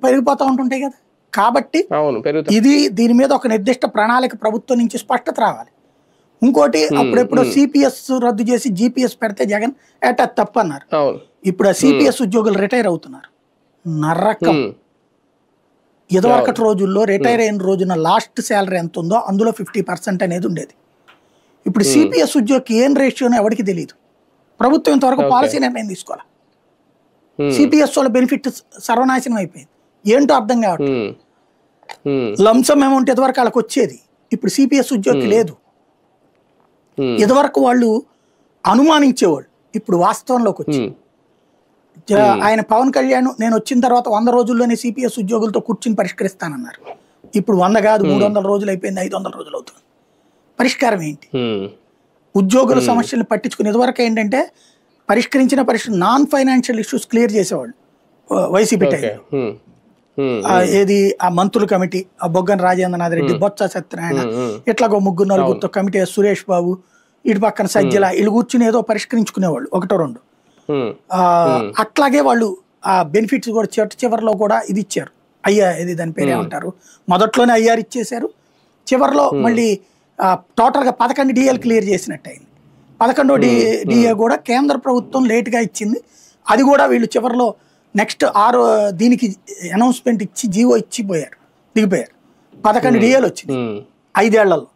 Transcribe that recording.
పెరిగిపోతూ ఉంటుంటాయి కదా. కాబట్టి ఇది దీని మీద ఒక నిర్దిష్ట ప్రణాళిక ప్రభుత్వం నుంచి స్పష్టత రావాలి. ఇంకోటి అప్పుడెప్పుడో సిపిఎస్ రద్దు చేసి జిపిఎస్ పెడితే జగన్ ఏటా తప్పు అన్నారు. ఇప్పుడు ఆ సిపిఎస్ ఉద్యోగులు రిటైర్ అవుతున్నారు. నరకం. ఇదివరకటి రోజుల్లో రిటైర్ అయిన రోజున లాస్ట్ శాలరీ ఎంత ఉందో అందులో 50% అనేది ఉండేది. ఇప్పుడు సిపిఎస్ ఉద్యోగికి ఏం రేషియోనో ఎవరికి తెలియదు. ప్రభుత్వం ఇంతవరకు పాలసీ నిర్ణయం తీసుకోవాలి. సిపిఎస్ వాళ్ళ బెనిఫిట్ సర్వనాశనం అయిపోయింది. ఏంటో అర్థం కావట్లేదు. లంసమ్ అమౌంట్ ఇదివరకు వాళ్ళకి వచ్చేది, ఇప్పుడు సిపిఎస్ ఉద్యోగికి లేదు. ఇదివరకు వాళ్ళు అనుమానించేవాళ్ళు, ఇప్పుడు వాస్తవంలోకి వచ్చి ఆయన పవన్ కళ్యాణ్ నేను వచ్చిన తర్వాత 100 రోజుల్లోనే సిపిఎస్ ఉద్యోగులతో కూర్చుని పరిష్కరిస్తానన్నారు. ఇప్పుడు 100 కాదు 300 రోజులు అయిపోయింది, 500 రోజులు అవుతుంది. పరిష్కారం ఏంటి? ఉద్యోగుల సమస్యలను పట్టించుకుని ఇదివరకు ఏంటంటే పరిష్కరించిన నాన్ ఫైనాన్షియల్ ఇష్యూస్ క్లియర్ చేసేవాళ్ళు వైసీపీ టైంలో. ఏది ఆ మంత్రుల కమిటీ, ఆ బొగ్గన రాజేంద్రనాథ్ రెడ్డి, బొత్స సత్యనారాయణ, ఇట్లాగో 3-4 కమిటీ, సురేష్ బాబు, ఇటు పక్కన సజ్జల, వీళ్ళు కూర్చుని ఏదో పరిష్కరించుకునేవాళ్ళు 1-2. అట్లాగే వాళ్ళు ఆ బెనిఫిట్స్ కూడా చివరిలో కూడా ఇది ఇచ్చారు. ఇది దాని పేరు ఏమంటారు, మొదట్లోనే ఐఆర్ ఇచ్చేశారు, చివరిలో మళ్ళీ టోటల్గా 11 డిఏలు క్లియర్ చేసినట్టు అయింది. 11వ డిఏ కూడా కేంద్ర ప్రభుత్వం లేట్గా ఇచ్చింది. అది కూడా వీళ్ళు చివరిలో నెక్స్ట్ దీనికి అనౌన్స్మెంట్ ఇచ్చి జీవో దిగిపోయారు. 11 డిఏలు వచ్చింది 5 ఏళ్లలో.